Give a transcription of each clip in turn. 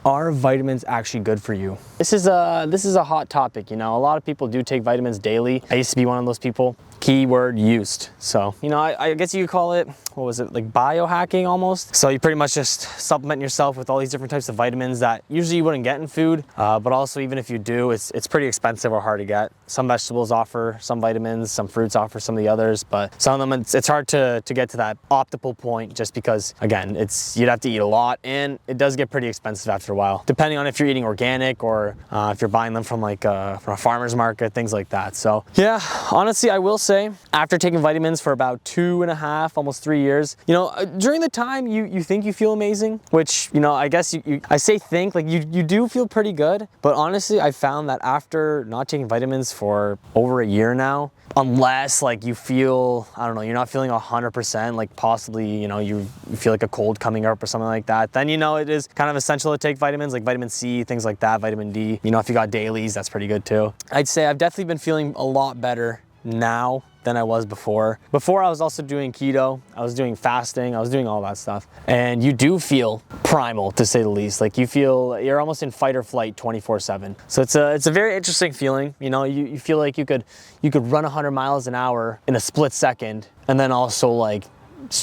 Are vitamins actually good for you? This is a hot topic, you know. A lot of people do take vitamins daily. I used to be one of those people. Keyword used. So, you know, I guess you could call it, what was it, like biohacking almost? So you pretty much just supplement yourself with all these different types of vitamins that usually you wouldn't get in food, but also even if you do, it's pretty expensive or hard to get. Some vegetables offer some vitamins, some fruits offer some of the others, but some of them it's hard to get to that optimal point just because, again, you'd have to eat a lot and it does get pretty expensive after a while, depending on if you're eating organic or if you're buying them from from a farmer's market, things like that. So yeah, honestly, I will say after taking vitamins for about 2.5, almost 3 years, you know, during the time you think you feel amazing, which, you know, I guess I say think, like you do feel pretty good, but honestly, I found that after not taking vitamins for over a year now, unless like you feel, I don't know, you're not feeling 100%, like possibly, you know, you feel like a cold coming up or something like that, then, you know, it is kind of essential to take vitamins like vitamin C, things like that, vitamin D. You know, if you got dailies, that's pretty good too. I'd say I've definitely been feeling a lot better now than I was before. Before I was also doing keto, I was doing fasting, I was doing all that stuff. And you do feel primal, to say the least. Like you're almost in fight or flight 24/7. So it's a very interesting feeling. You know, you feel like you could run 100 miles an hour in a split second, and then also like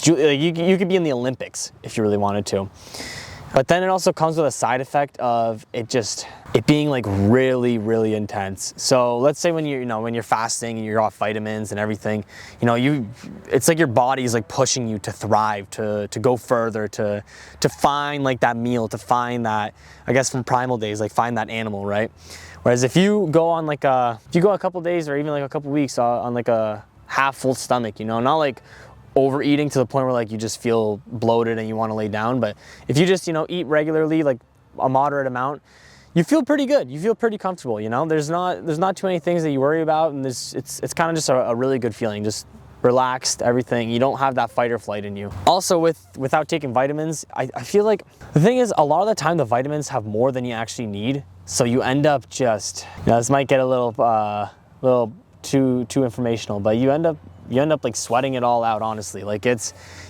you could be in the Olympics if you really wanted to. But then it also comes with a side effect of it being like really, really intense. So let's say when you're fasting and you're off vitamins and everything, you know, it's like your body is like pushing you to thrive, to go further, to find like that meal, to find that, I guess from primal days, like find that animal, right? Whereas if you go on if you go a couple days or even like a couple weeks on like a half full stomach, you know, not like overeating to the point where like you just feel bloated and you want to lay down, but if you just, you know, eat regularly, like a moderate amount, you feel pretty good, you feel pretty comfortable, you know. There's not too many things that you worry about, and it's kind of just a really good feeling, just relaxed, everything. You don't have that fight or flight in you. Also without taking vitamins, I feel like the thing is, a lot of the time the vitamins have more than you actually need, so you end up just, you know, this might get a little too informational, but you end up like sweating it all out, honestly. Like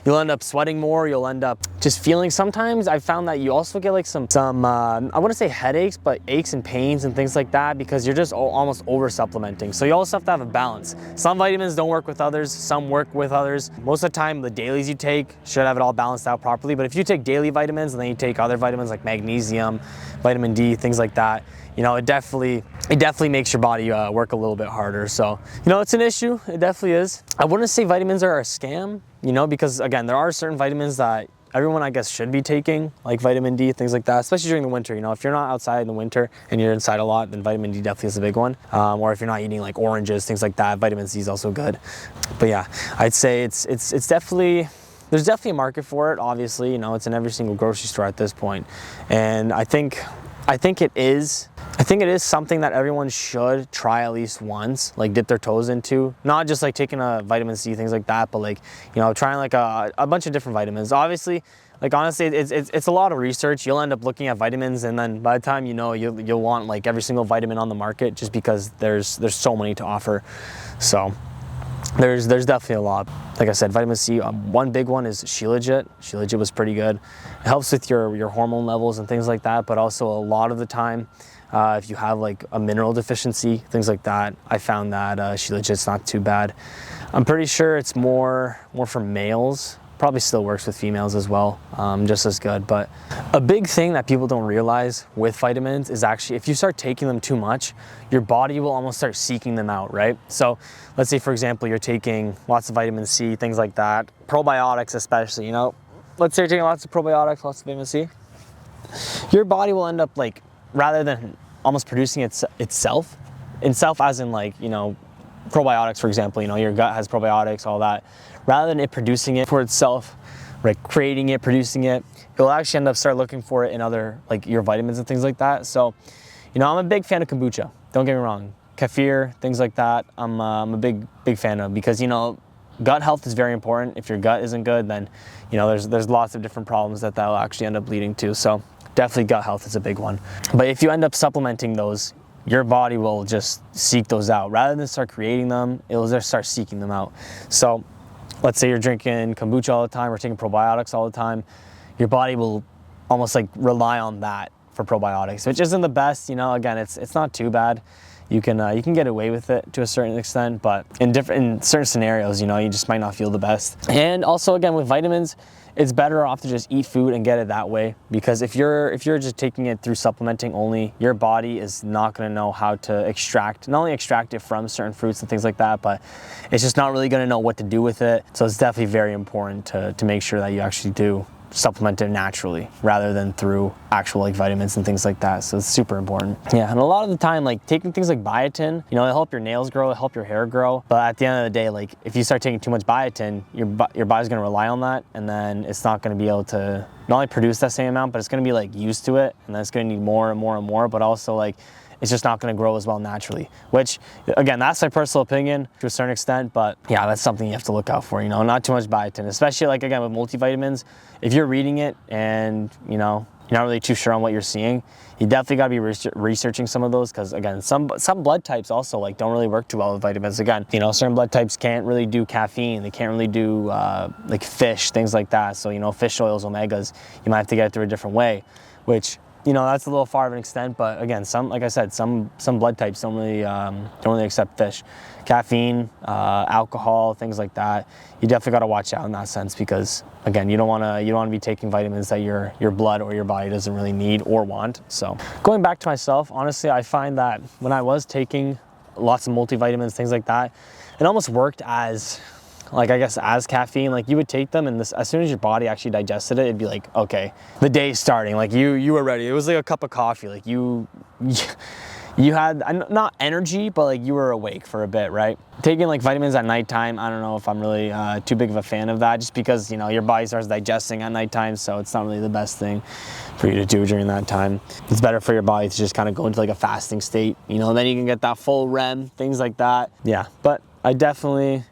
you'll end up sweating more, you'll end up just feeling, sometimes I found that you also get like some I wouldn't say headaches, but aches and pains and things like that, because you're just almost over supplementing. So you also have to have a balance. Some vitamins don't work with others, some work with others. Most of the time the dailies you take should have it all balanced out properly, but if you take daily vitamins and then you take other vitamins like magnesium, vitamin D, things like that, you know, it definitely makes your body work a little bit harder. So, you know, it's an issue. It definitely is. I wouldn't say vitamins are a scam, you know, because again, there are certain vitamins that everyone, I guess, should be taking, like vitamin D, things like that, especially during the winter. You know, if you're not outside in the winter and you're inside a lot, then vitamin D definitely is a big one. Or if you're not eating like oranges, things like that, vitamin C is also good. But yeah, I'd say it's definitely, there's definitely a market for it. Obviously, you know, it's in every single grocery store at this point. And I think it is something that everyone should try at least once, like dip their toes into. Not just like taking a vitamin C, things like that, but like, you know, trying like a bunch of different vitamins. Obviously, like honestly, it's a lot of research. You'll end up looking at vitamins, and then by the time you know, you'll want like every single vitamin on the market, just because there's so many to offer. So there's definitely a lot. Like I said, vitamin C, one big one is Shilajit. Shilajit was pretty good. It helps with your hormone levels and things like that, but also a lot of the time, if you have like a mineral deficiency, things like that, I found that Shilajit's not too bad. I'm pretty sure it's more for males. Probably still works with females as well, just as good. But a big thing that people don't realize with vitamins is actually, if you start taking them too much, your body will almost start seeking them out, right? So let's say, for example, you're taking lots of vitamin C, things like that, probiotics especially, you know, let's say you're taking lots of probiotics, lots of vitamin C, your body will end up like, rather than almost producing itself as in like, you know, probiotics, for example, you know, your gut has probiotics, all that. Rather than it producing it for itself, like creating it, producing it, it'll actually end up start looking for it in other, like your vitamins and things like that. So, you know, I'm a big fan of kombucha. Don't get me wrong. Kefir, things like that, I'm a big fan of, because, you know, gut health is very important. If your gut isn't good, then, you know, there's lots of different problems that will actually end up leading to. So definitely gut health is a big one. But if you end up supplementing those, your body will just seek those out. Rather than start creating them, it'll just start seeking them out. So let's say you're drinking kombucha all the time or taking probiotics all the time, your body will almost like rely on that for probiotics, which isn't the best. You know, again, it's not too bad. You can get away with it to a certain extent, but in certain scenarios, you know, you just might not feel the best. And also, again, with vitamins, it's better off to just eat food and get it that way, because if you're just taking it through supplementing only, your body is not going to know how to not only extract it from certain fruits and things like that, but it's just not really going to know what to do with it. So it's definitely very important to make sure that you actually do supplement it naturally rather than through actual like vitamins and things like that. So it's super important. Yeah, and a lot of the time, like taking things like biotin, you know, it'll help your nails grow, it'll help your hair grow. But at the end of the day, like if you start taking too much biotin, your body's gonna rely on that, and then it's not gonna be able to not only produce that same amount, but it's gonna be like used to it, and then it's gonna need more and more and more, but also like it's just not going to grow as well naturally, which again, that's my personal opinion to a certain extent, but yeah, that's something you have to look out for, you know, not too much biotin, especially like again with multivitamins. If you're reading it and you know, you're not really too sure on what you're seeing, you definitely got to be researching some of those, because again, some blood types also like don't really work too well with vitamins. Again, you know, certain blood types can't really do caffeine, they can't really do like fish, things like that. So, you know, fish oils, omegas, you might have to get it through a different way, which, you know, that's a little far of an extent, but again, like I said, some blood types don't really accept fish, caffeine, alcohol, things like that. You definitely got to watch out in that sense, because again, you don't want to be taking vitamins that your blood or your body doesn't really need or want. So going back to myself, honestly, I find that when I was taking lots of multivitamins, things like that, it almost worked as, like, I guess as caffeine. Like you would take them, and as soon as your body actually digested it, it'd be like, okay, the day's starting. Like you were ready. It was like a cup of coffee. Like you had not energy, but like you were awake for a bit, right? Taking like vitamins at nighttime, I don't know if I'm really too big of a fan of that, just because, you know, your body starts digesting at nighttime, so it's not really the best thing for you to do during that time. It's better for your body to just kind of go into like a fasting state, you know, then you can get that full REM, things like that. Yeah, but I definitely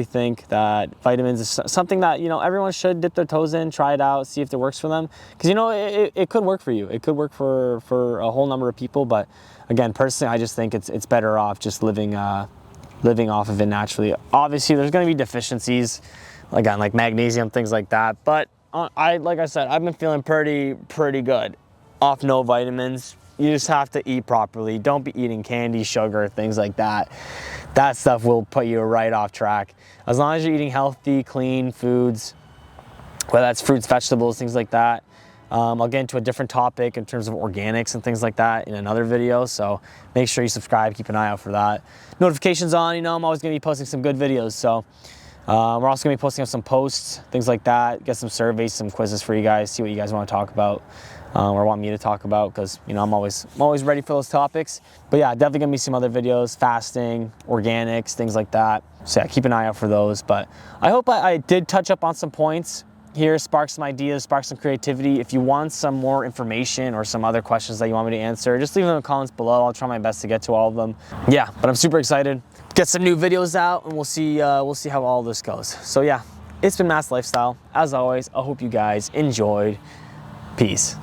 think that vitamins is something that, you know, everyone should dip their toes in, try it out, see if it works for them, because, you know, it could work for you, it could work for a whole number of people. But again, personally, I just think it's better off just living off of it naturally. Obviously there's going to be deficiencies, again, like magnesium, things like that, but like I said, I've been feeling pretty good off no vitamins. You just have to eat properly. Don't be eating candy, sugar, things like that. That stuff will put you right off track. As long as you're eating healthy, clean foods, whether that's fruits, vegetables, things like that. I'll get into a different topic in terms of organics and things like that in another video, so make sure you subscribe, keep an eye out for that. Notifications on, you know, I'm always going to be posting some good videos, so we're also going to be posting up some posts, things like that, get some surveys, some quizzes for you guys, see what you guys want to talk about. Or want me to talk about, because, you know, I'm always ready for those topics. But yeah, definitely gonna be some other videos, fasting, organics, things like that. So yeah, keep an eye out for those. But I hope I did touch up on some points here, spark some ideas, spark some creativity. If you want some more information or some other questions that you want me to answer, just leave them in the comments below. I'll try my best to get to all of them. Yeah, but I'm super excited. Get some new videos out, and we'll see how all this goes. So yeah, it's been Matt's Lifestyle. As always, I hope you guys enjoyed. Peace.